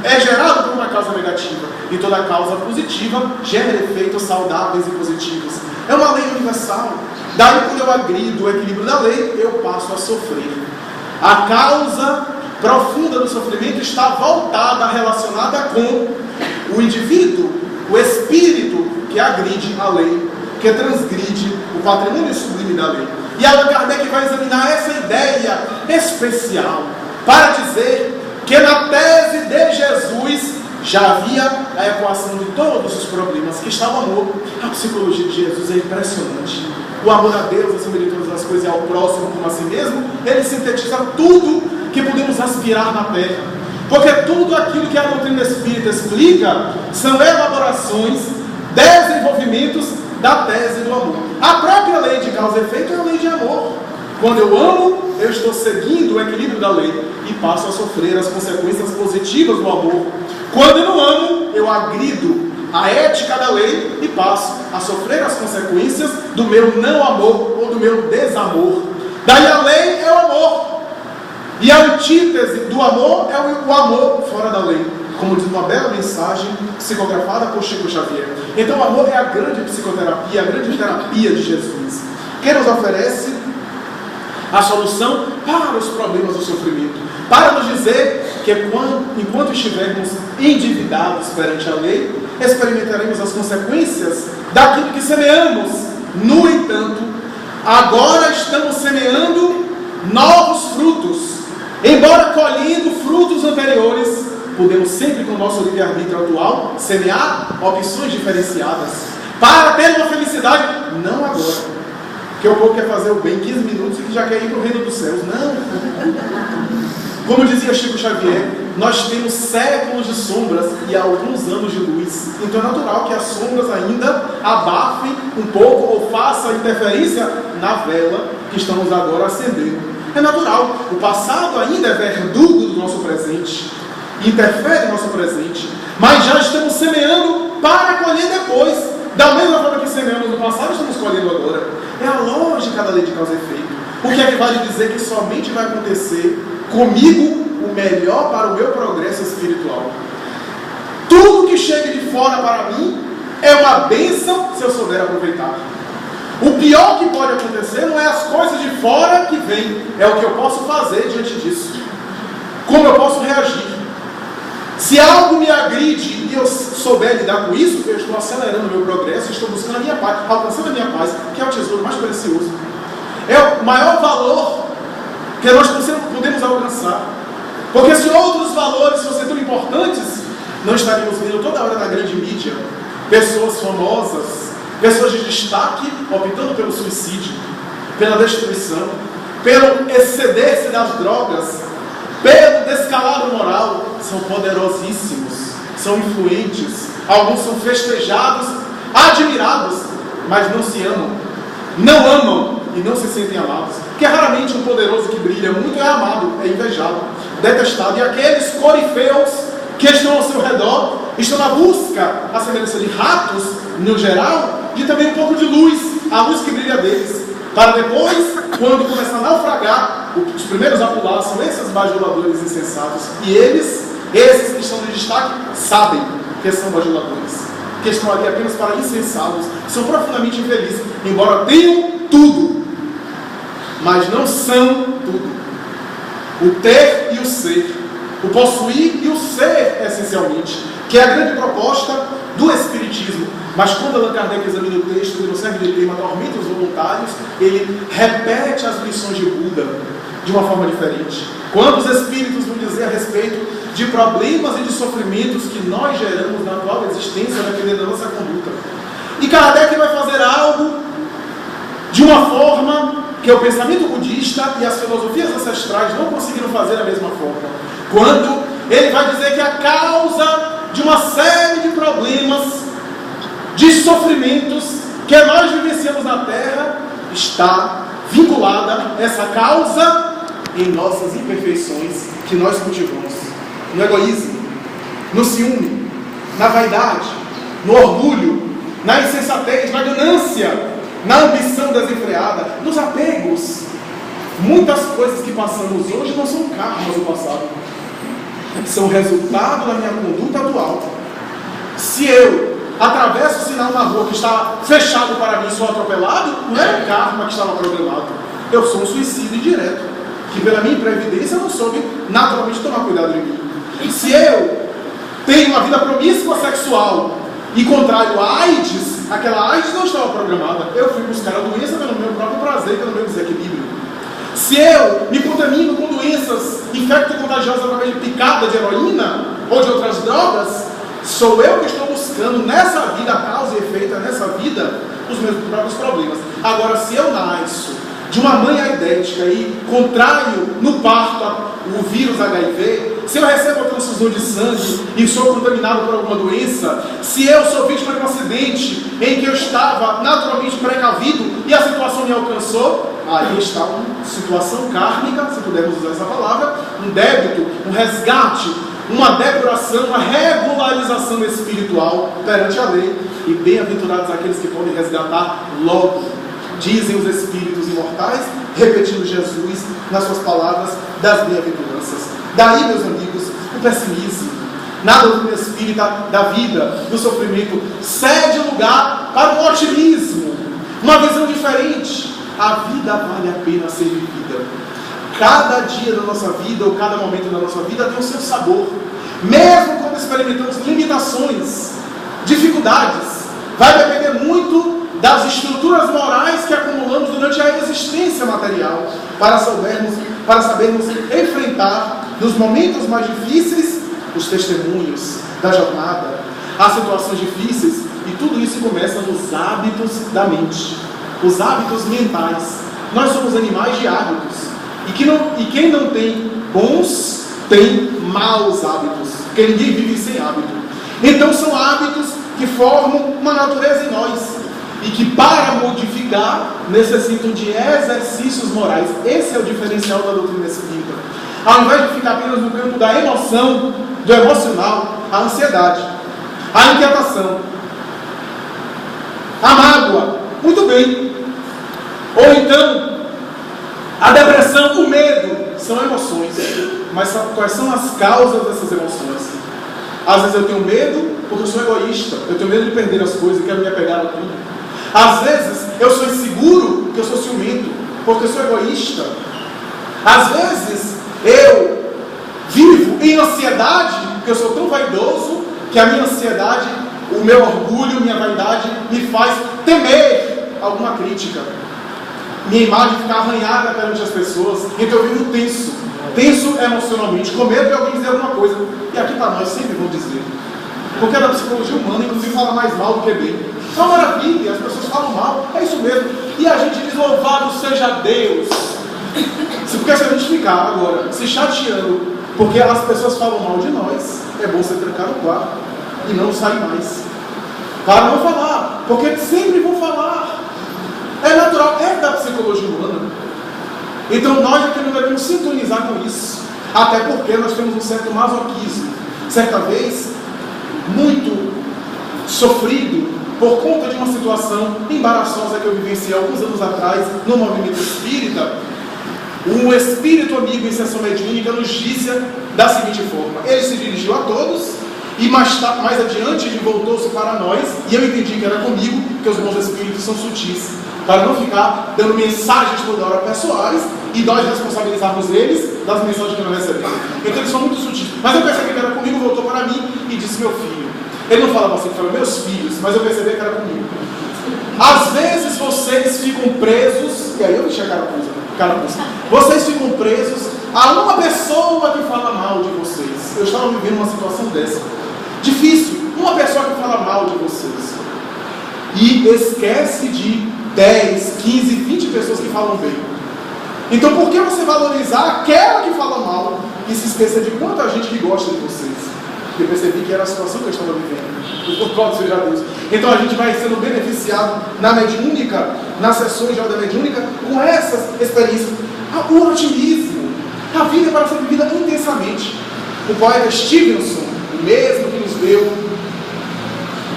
é gerado por uma causa negativa, e toda causa positiva gera efeitos saudáveis e positivos. É uma lei universal. Daí, quando eu agrido o equilíbrio da lei, eu passo a sofrer. A causa profunda do sofrimento está voltada, relacionada com o indivíduo, o espírito que agride a lei, que transgride o patrimônio sublime da lei. E Allan Kardec vai examinar essa ideia especial para dizer que na tese de Jesus já havia a equação de todos os problemas, que está o amor. A psicologia de Jesus é impressionante. O amor a Deus, acima de todas as coisas, e ao próximo como a si mesmo, ele sintetiza tudo que podemos aspirar na Terra. Porque tudo aquilo que a doutrina espírita explica são elaborações, desenvolvimentos da tese do amor. A própria lei de causa e efeito é a lei de amor. Quando eu amo, eu estou seguindo o equilíbrio da lei e passo a sofrer as consequências positivas do amor. Quando eu não amo, eu agrido a ética da lei e passo a sofrer as consequências do meu não amor ou do meu desamor. Daí a lei é o amor. E a antítese do amor é o amor fora da lei, como diz uma bela mensagem psicografada por Chico Xavier. Então o amor é a grande psicoterapia, a grande terapia de Jesus, que nos oferece a solução para os problemas do sofrimento, para nos dizer que enquanto estivermos endividados perante a lei, experimentaremos as consequências daquilo que semeamos. No entanto, agora estamos semeando novos frutos. Embora colhendo frutos anteriores, podemos sempre, com o nosso livre-arbítrio atual, semear opções diferenciadas para ter uma felicidade, não agora, que o povo quer fazer o bem em 15 minutos e que já quer ir para o reino dos céus. Não. Como dizia Chico Xavier, nós temos séculos de sombras e alguns anos de luz. Então é natural que as sombras ainda abafem um pouco ou façam interferência na vela que estamos agora acendendo. É natural. O passado ainda é verdugo do nosso presente, interfere no nosso presente, mas já estamos semeando para colher depois. Da mesma forma que semeamos no passado, estamos colhendo agora. É a lógica da lei de causa e efeito. O que é que vale dizer que somente vai acontecer comigo o melhor para o meu progresso espiritual? Tudo que chega de fora para mim é uma bênção se eu souber aproveitar. O pior que pode acontecer não é as coisas de fora que vêm, é o que eu posso fazer diante disso. Como eu posso reagir? Se algo me agride e eu souber lidar com isso, eu estou acelerando o meu progresso, estou buscando a minha paz, alcançando a minha paz, que é o tesouro mais precioso. É o maior valor que nós podemos alcançar. Porque se outros valores fossem tão importantes, não estaríamos vendo toda hora na grande mídia pessoas famosas, pessoas de destaque optando pelo suicídio, pela destruição, pelo exceder-se das drogas, pelo descalabro moral. São poderosíssimos, são influentes, alguns são festejados, admirados, mas não se amam, não amam e não se sentem amados. Porque raramente um poderoso que brilha muito é amado, é invejado, detestado. E aqueles corifeus que estão ao seu redor estão na busca, à semelhança de ratos, no geral, de também um pouco de luz, a luz que brilha deles, para depois, quando começar a naufragar, os primeiros a pular são esses bajuladores insensatos. E esses que estão de destaque, sabem que são bajuladores, que estão ali apenas para insensatos, são profundamente infelizes, embora tenham tudo, mas não são tudo. O ter e o ser, o possuir e o ser, essencialmente, que é a grande proposta do Espiritismo. Mas quando Allan Kardec examina o texto, ele não serve de tema tormentos voluntários, ele repete as lições de Buda de uma forma diferente. Quando os Espíritos vão dizer a respeito de problemas e de sofrimentos que nós geramos na atual existência, dependendo da nossa conduta. E Kardec vai fazer algo de uma forma que o pensamento budista vista e as filosofias ancestrais não conseguiram fazer da mesma forma. Quando ele vai dizer que a causa de uma série de problemas, de sofrimentos que nós vivenciamos na Terra, está vinculada essa causa em nossas imperfeições que nós cultivamos, no egoísmo, no ciúme, na vaidade, no orgulho, na insensatez, na ganância, na ambição desenfreada, nos apegos. Muitas coisas que passamos hoje não são karmas do passado, são resultado da minha conduta atual. Se eu atravesso o sinal na rua que está fechado para mim e sou atropelado, não é o karma que estava programado. Eu sou um suicídio indireto, que pela minha imprevidência não soube naturalmente tomar cuidado de mim. Se eu tenho uma vida promíscua sexual e contraio a AIDS, aquela AIDS não estava programada. Eu fui buscar a doença pelo meu próprio prazer, pelo meu desequilíbrio. Se eu me contamino com doenças infecto-contagiosas através de picada de heroína ou de outras drogas, sou eu que estou buscando nessa vida, a causa e efeito nessa vida, os meus próprios problemas. Agora, se eu nasço de uma mãe aidética e contraio no parto o vírus HIV, se eu recebo a transfusão de sangue e sou contaminado por alguma doença, se eu sou vítima de um acidente em que eu estava naturalmente precavido e a situação me alcançou, aí está uma situação kármica, se pudermos usar essa palavra, um débito, um resgate, uma depuração, uma regularização espiritual perante a lei. E bem-aventurados aqueles que podem resgatar logo, dizem os espíritos imortais, repetindo Jesus nas suas palavras das bem-aventuranças. Daí, meus amigos, o pessimismo na doutrina espírita da vida, do sofrimento, cede lugar para o otimismo, uma visão diferente. A vida vale a pena ser vivida. Cada dia da nossa vida, ou cada momento da nossa vida, tem o seu sabor. Mesmo quando experimentamos limitações, dificuldades, vai depender muito das estruturas morais que acumulamos durante a existência material, para sabermos enfrentar, nos momentos mais difíceis, os testemunhos da jornada, as situações difíceis, e tudo isso começa nos hábitos da mente, os hábitos mentais. Nós somos animais de hábitos, e quem não tem bons, tem maus hábitos, porque ninguém vive sem hábito. Então são hábitos que formam uma natureza em nós, e que para modificar necessitam de exercícios morais. Esse é o diferencial da doutrina espírita. Ao invés de ficar apenas no campo da emoção, do emocional, a ansiedade, a inquietação, a mágoa, muito bem. Ou então, a depressão, o medo, são emoções. Mas quais são as causas dessas emoções? Às vezes eu tenho medo porque eu sou egoísta, eu tenho medo de perder as coisas e quero me apegar a tudo. Às vezes eu sou inseguro porque eu sou ciumento, porque eu sou egoísta. Às vezes eu vivo em ansiedade porque eu sou tão vaidoso que a minha ansiedade, o meu orgulho, minha vaidade me faz temer alguma crítica. Minha imagem fica arranhada perante as pessoas, então eu vivo tenso emocionalmente, com medo de alguém dizer alguma coisa. E aqui para nós sempre vão dizer, porque da psicologia humana, inclusive, fala mais mal do que bem. É uma maravilha, as pessoas falam mal, é isso mesmo. E a gente diz, louvado seja Deus. Porque se a gente ficar agora se chateando porque as pessoas falam mal de nós, é bom você trancar no quarto e não sair mais. Para não falar, porque sempre vão falar. É natural, é da psicologia humana. Então nós aqui não devemos sintonizar com isso. Até porque nós temos um certo masoquismo. Certa vez, muito sofrido por conta de uma situação embaraçosa que eu vivenciei alguns anos atrás no movimento espírita, um espírito amigo em sessão mediúnica nos disse da seguinte forma: ele se dirigiu a todos e mais adiante ele voltou-se para nós, e eu entendi que era comigo, porque os bons espíritos são sutis, para não ficar dando mensagens toda hora pessoais e nós responsabilizarmos eles das mensagens que nós recebemos. Então eles são muito sutis, mas eu percebi que era comigo, voltou para mim e disse: meu filho. Ele não falava assim, falava meus filhos, mas eu percebi que era comigo. Às vezes vocês ficam presos, e aí eu deixei a carapuça. Vocês ficam presos a uma pessoa que fala mal de vocês. Eu estava vivendo uma situação dessa. Difícil, uma pessoa que fala mal de vocês. E esquece de 10, 15, 20 pessoas que falam bem. Então por que você valorizar aquela que fala mal e se esquecer de quanta gente que gosta de vocês? Eu percebi que era a situação que eu estava vivendo. Louvado seja Deus. Então a gente vai sendo beneficiado na mediúnica, nas sessões da mediúnica, com essas experiências. O otimismo, a vida é para ser vivida intensamente. O poeta Stevenson, o mesmo que nos deu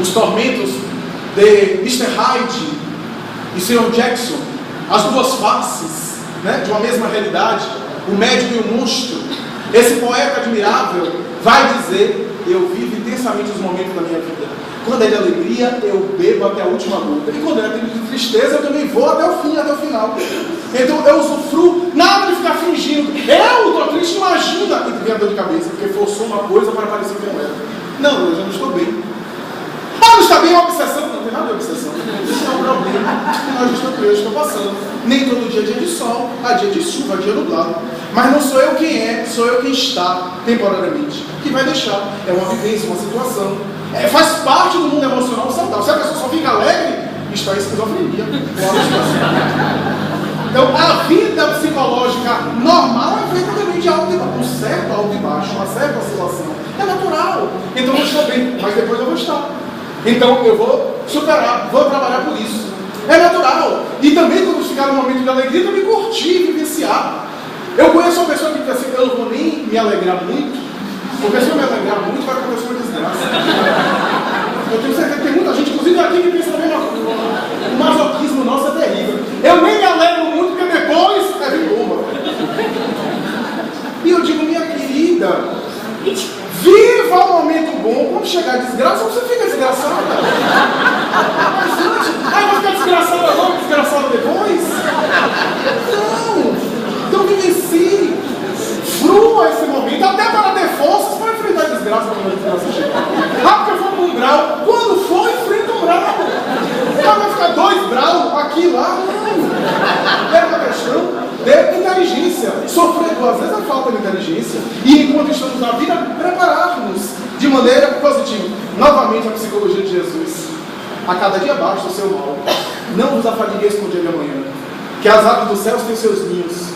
Os Tormentos de Mr. Hyde e Sr. Jackson, as duas faces, né, de uma mesma realidade, o médico e o monstro. Esse poeta admirável vai dizer: eu vivo intensamente os momentos da minha vida. Quando é de alegria, eu bebo até a última gota. E quando é de tristeza, eu também vou até o fim, até o final. Então eu usufruo, nada de ficar fingindo. Eu estou triste, imagina, e vem a dor de cabeça, porque forçou uma coisa para parecer que não era. Não, eu já não estou bem. Ah, não está bem, é uma obsessão. Não tem nada de obsessão. Isso é um problema. Eu estou passando. Nem todo dia é dia de sol, há dia de chuva, há dia nublado. Mas não sou eu quem é, sou eu quem está temporariamente. Que vai deixar. É uma vivência, uma situação. Faz parte do mundo emocional saudável. Se a pessoa só fica alegre, está em esquizofrenia. Então, a vida psicológica normal é feita também de alto e baixo. Um certo alto e baixo, uma certa oscilação. É natural. Então, eu estou bem, mas depois eu vou estar. Então, eu vou superar, vou trabalhar por isso. É natural. E também, quando chegar no momento de alegria, também curtir, vivenciar. Eu conheço uma pessoa que diz assim: eu não vou nem me alegrar muito, porque se eu me alegrar muito, vai acontecer uma desgraça. Eu tenho certeza que tem muita gente, inclusive aqui, que pensa da mesma coisa. O masoquismo nosso é terrível. Eu nem me alegro muito, porque depois é de bomba. E eu digo: minha querida, viva o momento bom. Quando chegar a desgraça, você fica desgraçada. Mas antes, vai ficar desgraçada logo, desgraçada depois? Não. Então vivencie, frua esse momento, até para ter forças para enfrentar a desgraça quando a desgraça chegar. Ah, porque foi um grau. Quando for, enfrenta um grau. Vai ficar 2 graus aqui e lá. Não. É uma questão de inteligência. Sofrer 2 vezes é falta de inteligência. E enquanto estamos na vida, prepararmos de maneira positiva. Novamente a psicologia de Jesus. A cada dia basta o seu mal. Não vos afadigueis com o dia de amanhã. Que as aves dos céus têm seus ninhos.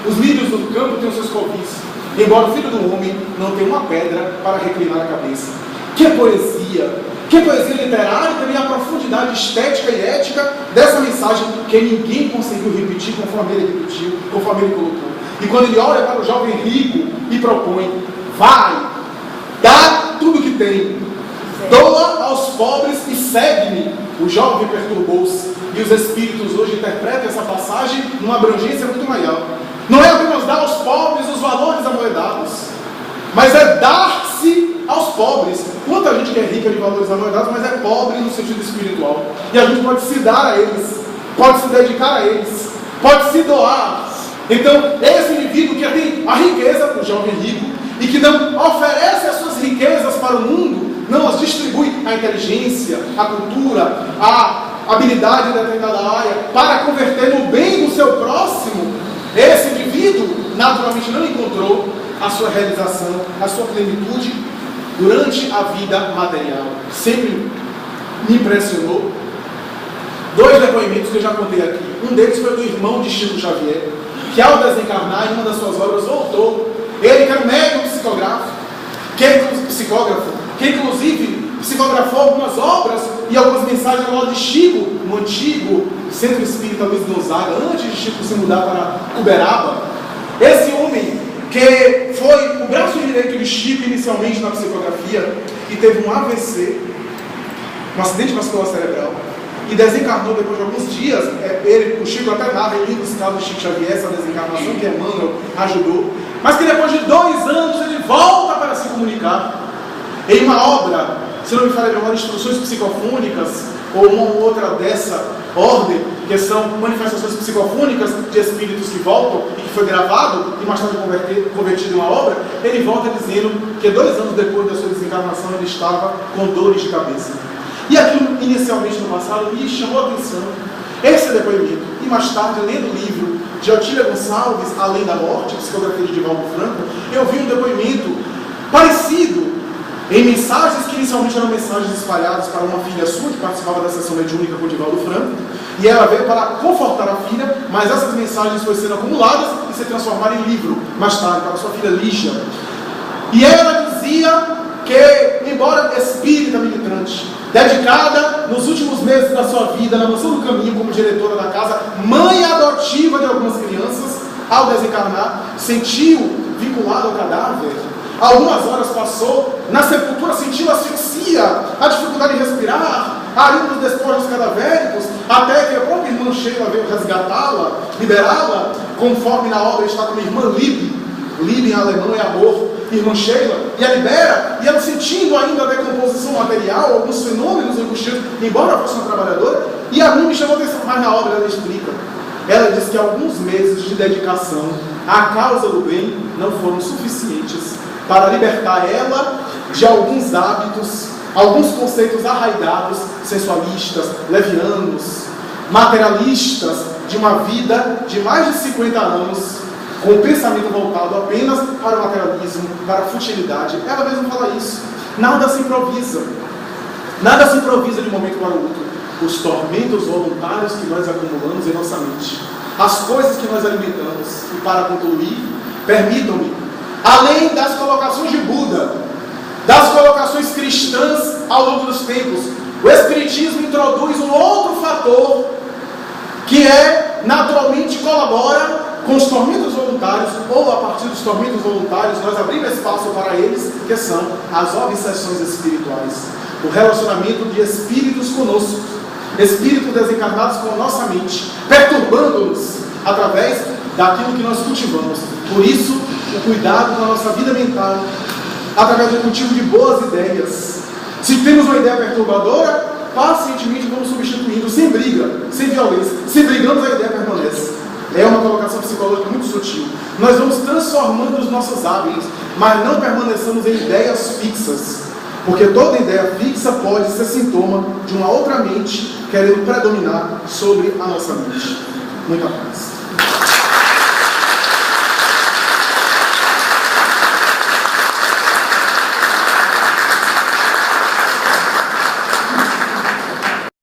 Os lírios do campo têm os seus covis, embora o filho do homem não tenha uma pedra para reclinar a cabeça. Que poesia literária e também a profundidade estética e ética dessa mensagem que ninguém conseguiu repetir conforme ele repetiu, conforme ele colocou. E quando ele olha para o jovem rico e propõe: vai, dá tudo que tem, doa aos pobres e segue-me, o jovem perturbou-se. E os espíritos hoje interpretam essa passagem numa abrangência muito maior. Não é apenas dar aos pobres os valores amoedados, mas é dar-se aos pobres. Quanta gente que é rica de valores amoedados, mas é pobre no sentido espiritual. E a gente pode se dar a eles, pode se dedicar a eles, pode se doar. Então, esse indivíduo que tem a riqueza, o jovem rico, e que não oferece as suas riquezas para o mundo, não as distribui, a inteligência, a cultura, a habilidade em determinada área, para converter no bem do seu próximo, esse indivíduo naturalmente não encontrou a sua realização, a sua plenitude durante a vida material. Sempre me impressionou 2 depoimentos que eu já contei aqui. Um deles foi do irmão de Chico Xavier, que ao desencarnar em uma das suas obras voltou. Ele que era um médium psicógrafo, que inclusive psicografou algumas obras e algumas mensagens ao lado de Chico, no antigo Centro Espírita Luiz Gonzaga, antes de Chico se mudar para Uberaba. Esse homem, que foi o braço direito de Chico inicialmente na psicografia, e teve um AVC, um acidente vascular cerebral, e desencarnou depois de alguns dias. O Chico até narra em livros de Chico Xavier essa desencarnação que Emmanuel ajudou, mas que depois de 2 anos ele volta para se comunicar em uma obra, se não me falha de memória, Instruções Psicofônicas, ou uma ou outra dessa ordem, que são manifestações psicofônicas de espíritos que voltam, e que foi gravado e mais tarde convertido em uma obra. Ele volta dizendo que 2 anos depois da sua desencarnação ele estava com dores de cabeça. E aquilo inicialmente no passado me chamou a atenção, esse depoimento. E mais tarde, lendo o livro de Otília Gonçalves, Além da Morte, psicografia de Divaldo Franco, eu vi um depoimento parecido, em mensagens que inicialmente eram mensagens espalhadas para uma filha sua, que participava da sessão mediúnica com o Divaldo Franco, e ela veio para confortar a filha, mas essas mensagens foram sendo acumuladas e se transformaram em livro, mais tarde, para sua filha Lígia. E ela dizia que, embora espírita militante, dedicada nos últimos meses da sua vida na Mansão do Caminho como diretora da casa, mãe adotiva de algumas crianças, ao desencarnar, sentiu vinculado ao cadáver. Algumas horas passou na sepultura, sentiu asfixia, a dificuldade de respirar, ali nos despojos cadavéricos, até que a própria irmã Sheila veio resgatá-la, liberá-la, conforme na obra está como irmã Liebe. Liebe em alemão é amor, irmã Sheila, e a libera, e ela sentindo ainda a decomposição material, alguns fenômenos angustiantes, embora fosse uma trabalhadora, e a mim me chamou a atenção, mas na obra ela explica. Ela diz que alguns meses de dedicação à causa do bem não foram suficientes para libertar ela de alguns hábitos, alguns conceitos arraigados, sensualistas, levianos, materialistas, de uma vida de mais de 50 anos, com o pensamento voltado apenas para o materialismo, para a futilidade. Ela mesma fala isso. Nada se improvisa. Nada se improvisa de um momento para o outro. Os tormentos voluntários que nós acumulamos em nossa mente, as coisas que nós alimentamos. E para concluir, permitam-me, além das colocações de Buda, das colocações cristãs ao longo dos tempos, o Espiritismo introduz um outro fator que naturalmente colabora com os tormentos voluntários, ou a partir dos tormentos voluntários nós abrimos espaço para eles, que são as obsessões espirituais, o relacionamento de espíritos conosco, espíritos desencarnados com a nossa mente, perturbando-nos através daquilo que nós cultivamos. Por isso, o cuidado com a nossa vida mental, através do cultivo de boas ideias. Se temos uma ideia perturbadora, pacientemente vamos substituindo, sem briga, sem violência. Se brigamos, a ideia permanece. É uma colocação psicológica muito sutil. Nós vamos transformando os nossos hábitos, mas não permanecemos em ideias fixas. Porque toda ideia fixa pode ser sintoma de uma outra mente querendo predominar sobre a nossa mente. Muita paz.